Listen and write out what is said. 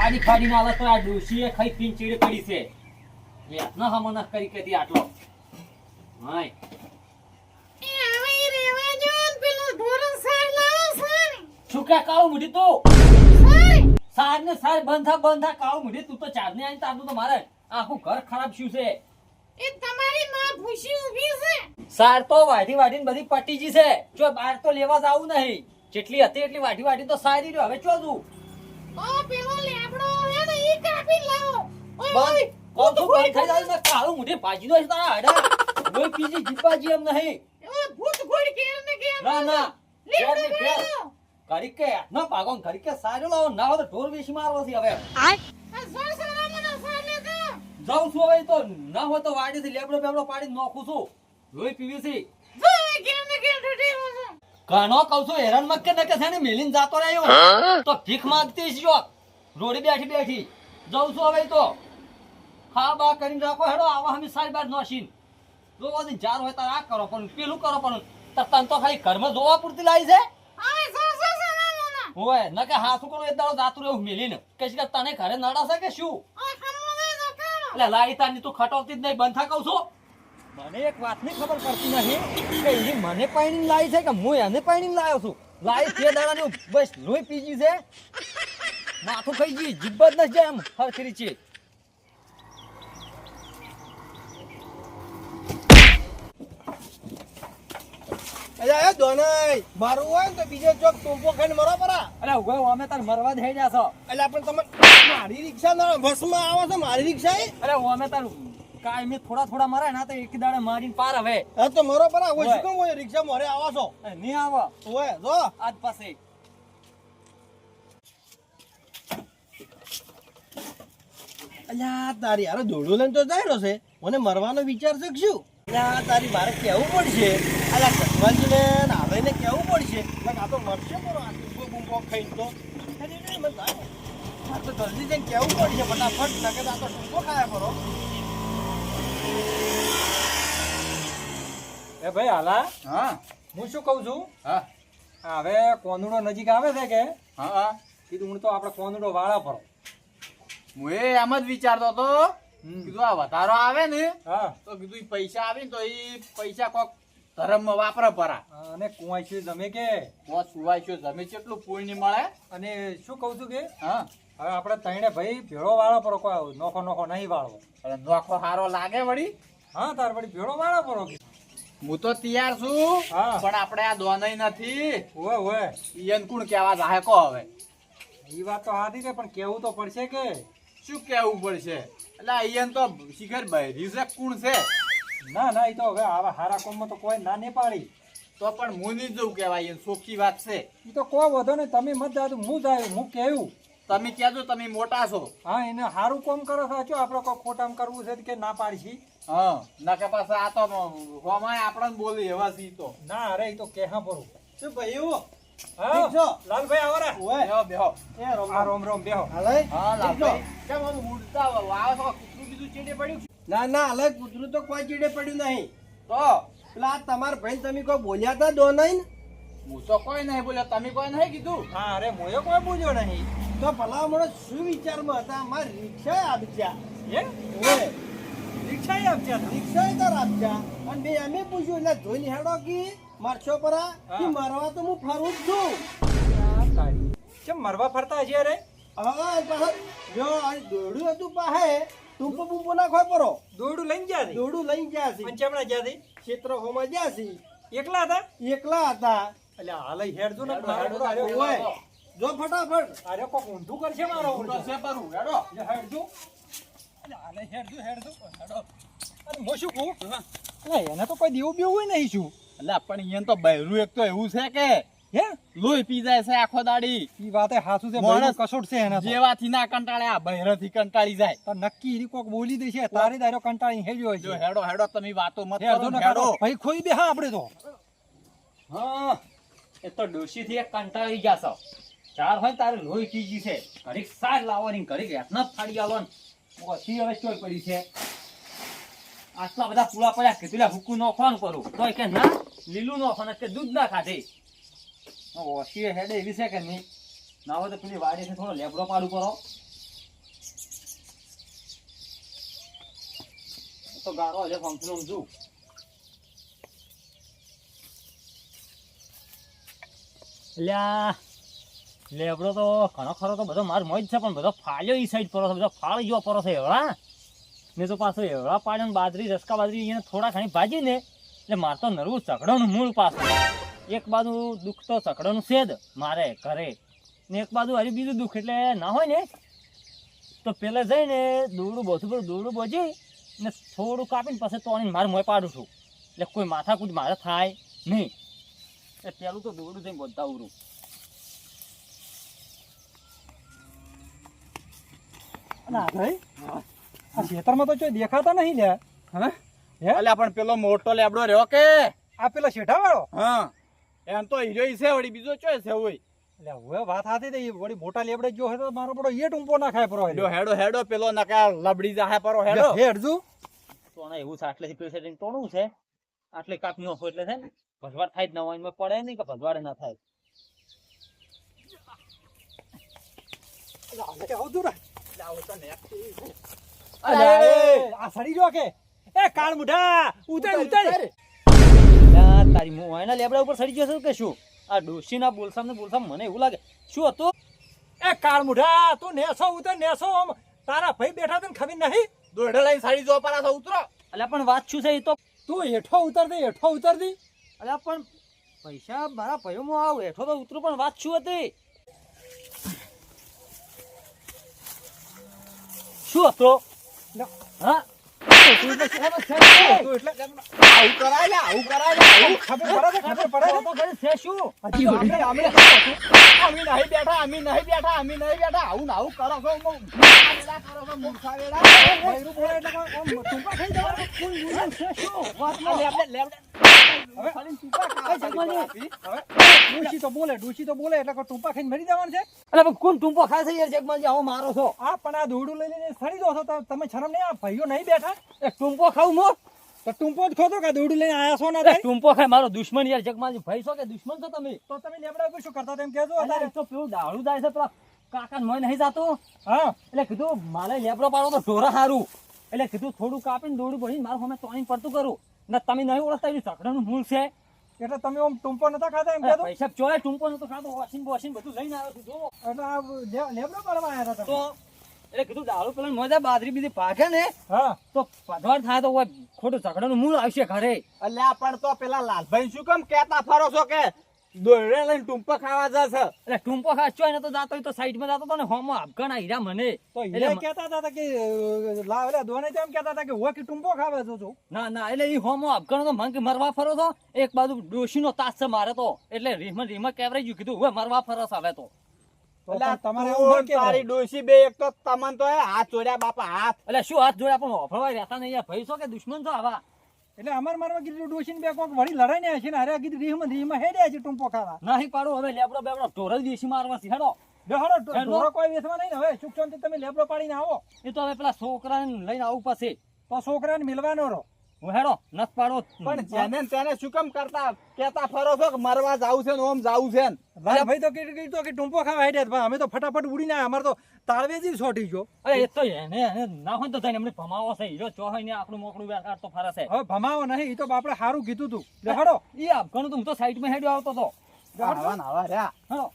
ફાડી ફાડી ના તો આ ડોશીએ ખાઈ પીન ચીડ કરી છે વેત ન હમન કરી કે આટલો હાય એ હવે ઈ રેવા જો પેલો ધોરણ સાર લાવો સર શું કે કાળું મુઢી તું સર સાર ને સાર બંધા કાળું મુઢી તું તો ચાર ને આઈને તારું તો મારે આખું ઘર ખરાબ શું છે એ તમારી માં ભૂસી ઊભી છે સાર તો વાઢીને બધી પટી જી છે જો બહાર તો લેવા જાવું નહીં જેટલી હતી એટલી વાઢી તો સારી રહ્યો હવે ચો તું ઓ પેલો લેબડો હે ને ઈ કાપી લાવો ઓય બંધ થઈ જાય ને કાળું મુઢી ભાજી દો તારા હાડા કોઈ પીજી જીપાજી એમ નહીં ઓય ભૂત ગોળ કેર ને કે ના લેબડો ઘેર બેડો ઘરી કે ના પાગોન ઘરી કે સારો લાવો ના હોય તો ઢોર વેચી મારવો છે હવે આ સર સરામનો સર લે તો જાઉં છું હવે તો ના હોય તો વાડીથી લેબડો બેબડો પાડી નોખું છું લોહી પીવી છે જો કેર ને કે ઢટી છે કાનો કહું છું હેરાન મત કે ન કે છે ને મેલીન જાતો રહ્યો તો ભીખ માંગતી છે જો રોડી બેઠી જાઉં છું હવે તો ખા બા કરીને રાખો હેડો આવા હમી સારી બાર નોશીન જો વાદી જાર હોય તાર આ કરો પણ પેલું કરો પણ તન તો ખાલી ઘરમાં જોવા પૂરતી લાવી છે આ સર સરામનો હોય ન કે હાથું કરો એક દાડો જાતું રહ્યું મેલીને કે તને ઘરે નડાશે કે શું આ ખમો દે કાનો એટલે લાઈ તારની તું ખટોવતી જ નહીં બંધ થા કહું છું મને એક વાતની ખબર પડતી નથી કે એ મને પાણીને લાવી છે કે હું એને પાણીને લાવ્યો છું લાવી તે દાડાની બસ લોહી પીજી છે માથું ખાઈ ગઈ જીભ જ નથી જાય એમ હરખરી છે અલ્યા એ દોનાઈ મારું હોય ને તો બીજે ચોક ટોપો ખાઈને મરો પરા. અરે ઉગો અમે તાર મરવા જ થઈ જાશો અલ્યા પણ તમે મારી રિક્ષા ના બસમાં આવો છો મારી રિક્ષા એ અરે અમે તાર કાયમી થોડા મરે ના તો એક દાડે મારીને પાર હવે હા તો મરો પરા હોય શું કેમ હોય રિક્ષા મોરે આવો છો નહીં આવો ઓય જો આજ પાસે અલ્યા તારી યાર દોડું લઈને તો જાય રહ્યો છે મને મરવાનો વિચાર છે કે શું અલ્યા તારી મારે કહેવું પડશે અલ્યા કસવાજીને નારાયણને કહેવું પડશે એટલે આ તો મરશે બરો આ બૂમો ખાઈને તો આ તો જલ્દી જઈને કહેવું પડશે ફટાફટ નકે તો આ તો ટૂંકો ખાયા કરો એ ભાઈ હાલા હા હું શું કહું છું હા હવે કોનુડો નજીક આવે છે કે હા કીધું હું તો આપણે કોનુડો વાળા પડો હું એમ જ વિચારતો હતો કીધું આ વધારો આવે ને હા તો કીધું ઈ પૈસા આવે ને તો એ પૈસા કોક ધર્મમાં વાપરે પરા અને કુવાઈ જમે કે કોક સુવાય છે જમે કેટલું પુણ્ય મળે અને શું કહું છું કે હા હવે આપણે તઈને ભાઈ ભેળો વાળો પડો કોઈ નોખો નહીં વાળવો અરે નોખો સારો લાગે વળી હા તાર વળી ભેળો વાળો પડો કે હું તો તૈયાર છું હા. પણ આપણે આ દોનઈ નથી ઓય ઈયન કોણ કેવા જાહે કો હવે એ વાત તો હાથી છે પણ કેવું તો પડશે કે શું કેવું પડશે એટલે ઈયન તો શિખર બહેરી છે કોણ છે ના એ તો હવે આવા હારા કોમમાં તો કોઈ ના નહીં પાડી તો પણ હું નહીં જવું કેવાય ઈયન ચોખ્ખી વાત છે એ તો કોઈ વધો નહીં તમે મત જાતો હું જાય હું કેવું તમે કહેજો તમે મોટા છો હા એને સારું કામ કરો છો જો આપણે કોઈ ખોટામ કરવું છે કે ના પાડી હા નકે પાછા આ તો હોમાય આપણને બોલી એવા સી તો ના અરે એ તો કેહા પરું શું ભાઈઓ હા ઠીક છો? લાલભાઈ આવો રે બેહો બેહો એ રોમ આ રોમ બેહો હાલે હા લાલભાઈ કેમ આમ ઉડતા આવો છો કૂતરું બીજું ચીડે પડ્યું ના હાલે કૂતરું તો કોઈ ચીડે પડ્યું નહીં તો પેલા આ તમારા ભાઈ તમે કોઈ બોલ્યા હતા દોનાઈ હું તો કોઈ નહીં બોલ્યો તમે કોઈ નહીં કીધું હા અરે મોયો કોઈ પૂછ્યો નહીં તો ભલા મને શું વિચારમાં હતા મારી રિક્ષા આપજા હે ઓય રિક્ષા આપજ્યા તા રિક્ષા તાર આપજા અને બે અમે પૂછ્યું એટલે જોઈને હેડો કે મારશો પરા કે મરવા તો હું ફરું જ છું તારી કેમ મરવા ફરતા હજી અરે હા પાછો જો આ દોડું હતું પાહે ટૂંપો બૂંપો ના ખોય પરો દોડું લઈને ગયા તી દોડું લઈને ગયા છે પંચામણા ગયા તી ક્ષેત્ર હોમાં ગયા છે એકલા હતા એકલા હતા એટલે હાલ હેડજો ને હેડો, મારો હેડો, ઓય જો ફટાફટ અરે કોક ઊંધું કરશે મારો હું તો ઊંધું છે પરું હેડો હેડજો એટલે હાલે હેડજો હેડો અરે હું શું કહું એટલે એને તો કોઈ દેવું બેવું નહીં શું એટલે પણ ઈયન તો બહેરું એક તો એવું છે કે હે લોહી પી જાય છે આખો દાડી ઈ વાતે હાસુ છે માણસ ભાઈ કસોટ છે એના તો જેવાથી ના કંટાળે આ બહેરાથી કંટાળી જાય તો નક્કી ઈ કોક બોલી દે છે તારી દારો કંટાળી હેડ્યો જો છે હેડો હેડો તમે વાતો મત હેડજો કરો ને હેડો ભાઈ ખોઈ દે હા આપણે તો હા એ તો ડોશીથી એક કંટાળી ગયા છો ચાર હોય તારે લોહી પીજી છે ઘડીક સાર લાવવાની ઘડીક હેઠ ફાડી આવવાની ઓછી હવે ચોઈ પડી છે આટલા બધા પૂળા પડ્યા કીધું લે હુકુ નોખવાનું કરું તોય કે ના લીલું નોખવાનું કે દૂધ ના ખાધે ઓછી હેડે એવી છે કે નહીં ના હોય તો પેલી વાડીથી થોડો લેબડો પાડું કરો તો ગારો હલે ફંક્શન સમજુ લ્યા લેબડો તો ઘણો ખરો તો બધો માર મોજ છે પણ બધો ફાલ્યો ઈ સાઈડ પડો છે બધો ફાળ જો પડો છે એવડા ને તો પાછો એવડા પાડ્યો બાજરી રસકા બાજરી એને થોડા ઘણી ભાજી ને એટલે માર તો નરવું ચકડોનું મૂળ પાછું એક બાજુ દુઃખ તો ચકડોનું છે જ મારે ઘરે ને એક બાજુ હજી બીજું દુઃખ એટલે ના હોય ને તો પેલા જઈને દોરડું બોધું બધું દોરડું બોજી ને થોડું કાપીને પછી તોડીને મારે મોય પાડું છું એટલે કોઈ માથાકૂટ મારે થાય નહીં એટલે પેલું તો દોરડું જઈને બધા ઉરું ના ભાઈ આ ખેતરમાં તો કોઈ દેખાતા નહીં લ્યા હા હે અલ્યા પણ પેલો મોટો લેબડો રહ્યો કે આ પેલો શેઠા વાળો હા એમ તો હીરો છે વળી બીજો ચોય છે હોય એટલે હવે વાત હાથી થઈ વળી મોટા લેબડે ગયો હોય તો મારો બડો એ ટૂંપો ના ખાય પરો હેડો હેડો હેડો પેલો નકા લબડી જાહે પરો હેડો હેડજુ તો એવું છે આટલેથી પેલું સેટિંગ તોડવું છે આટલે કાપી નાખો એટલે છે ને ભજવાડ થાય જ ના હોય એમાં પડે નહીં કે ભજવાડે ના થાય આવતું રા આ સડી જો કે એ કાળ મુઢા ઉતર ઉતર લા, તારી મોયના લેબડા ઉપર સડી ગયો છે કે શું આ ડોશીના બોલસામ મને એવું લાગે શું હતું એ કાળ મુઢા તું નેસો ઉતર નેસો આમ તારા ભાઈ બેઠા તને ખબર નહીં દોડે લઈને સાડી જો પરા છો ઉતરો અલ્યા પણ વાત શું છે એ તો તું હેઠો ઉતર દે હેઠો ઉતર દી અલ્યા પણ પૈસા મારા ભયોમાં આવ હેઠો તો ઉતરું પણ વાત શું હતી શું હતો હા તું એટલે આવું કરાય લે આવું કરાય લે આવું ખબર પડે છે ખબર પડે તો ઘરે છે શું અમે નહીં બેઠા અમે નહીં બેઠા આવું ને આવું કરો છો મૂર્ખા કરો છો મૂર્ખા વેડા ભૈરું બોલે એટલે આમ ટૂંપા ખાઈ જવાનું છે શું વાત ડોશી તો બોલે એટલે કોઈ ટૂંપા ખાઈને મરી જવાનું છે અલ્યા પણ કોણ ટૂંપો ખાય છે યાર જગમાનજી આવો મારો છો આ પણ આ દોરડું લઈ લઈને સડી દો છો તો તમે શરમ નહીં આ ભાઈઓ નહીં બેઠા એ ટૂંપો ખાવું મો તો ટૂંપો જ ખોતો કે દોરડું લઈને આયા છો ના એ થાય ટૂંપો ખાય મારો દુશ્મન યાર જગમાનજી ભાઈ છો કે દુશ્મન છો તમે તો તમે લેબડા ઉપર શું કરતા તેમ કહેજો અલ્યા અત્યારે એ તો પેલું દાળું જાય છે પેલા કાકા મોય નહીં જાતો હા એટલે કીધું મારે લેબડો પાડો તો ઢોરા હારું એટલે કીધું થોડું કાપીને દોડું પડીને મારું સામે તોડીને પડતું કરું ને તમે નહીં ઓળખતા એ ચકડાનું મૂળ છે એટલે તમે આમ ટૂંપો નતા ખાતા એમ અરે કહેતો પૈસા ચોય ટૂંપો નતો ખાતો વોશિંગ બધું લઈને આવ્યો છું જો એટલે આ લેબડો પાડવા આવ્યા હતા તો તમે એટલે કીધું દાળું પેલા મોજા બાજરી બીજી પાકે ને હા તો પધવાર થાય તો હોય ખોટું ચકડાનું મૂળ આવશે ઘરે અલ્યા પણ તો પેલા લાલભાઈ શું કેમ કેતા ફરો છો કે દોડે લઈને ટૂંપા ખાવા જશે એટલે ટૂંપો ખાસ ચોય ને તો જાતો હોય તો સાઈડમાં જાતો તો ને હોમો આપઘાના હીરા મને તો એટલે એ કહેતા હતા કે લાવલા દોને તેમ કહેતા હતા કે હું કે ટૂંપો ખાવે છો છું ના ના એટલે ઈ હોમો આપઘાનો તો મંગ મરવા ફરો તો એક બાજુ ડોશીનો તાસ છે મારે તો એટલે રીમાં કેવરાઈ ગયું કીધું હવે મરવા ફરસ આવે તો અલ્યા તમારે એવું ન તારી કહેવાય ડોશી બે એક તો તમન તો હાથ ચોર્યા બાપા હાથ એટલે શું હાથ જોડે પણ ઓફળવાય રહેતા નહીં યાર ભાઈ છો કે દુશ્મન છો આવા એટલે અમાર મારવા કીધું ડોશીને બે કોક વળી લડાઈ ને છે ને અરે કીધું રીહમાં હેડ્યા છે ટૂંપો ખાવા નહીં પાડો હવે લેબડો બેબડો ઢોર જ દેશી મારવા છે હેડો બેહરો ઢોરો કોઈ વેચવા નહીં ને હવે સુખ શાંતિ તમે લેબડો પાડીને આવો એ તો હવે પેલા છોકરાને લઈને આવું પછી તો છોકરાને મિલવાનો રહો હું હેડો નથ પાડો પણ જેને ને તેને શું કેમ કરતા કેતા ફરો છો કે મરવા જાવું છે ને ઓમ જાવું છે ને ભાઈ તો કીધું તો કે ટૂંપો ખાવા હેડ્યા પણ અમે તો ફટાફટ ઉડીને આવ્યા. અમારે તો તાળવે જ છોટી ગયો. અરે એ તો એને ના હોય તો થઈને અમને ભમાવો છે હીરો ચો હોય ને આપણું મોકળું બેકાર તો ફરે છે હવે ભમાવો નહીં, એ તો આપણે સારું કીધું તું. લે હડો ઈ આપઘાનું તો હું તો સાઈડમાં હેડ્યો આવતો હતો આવા ને આવા રહ્યા હેડો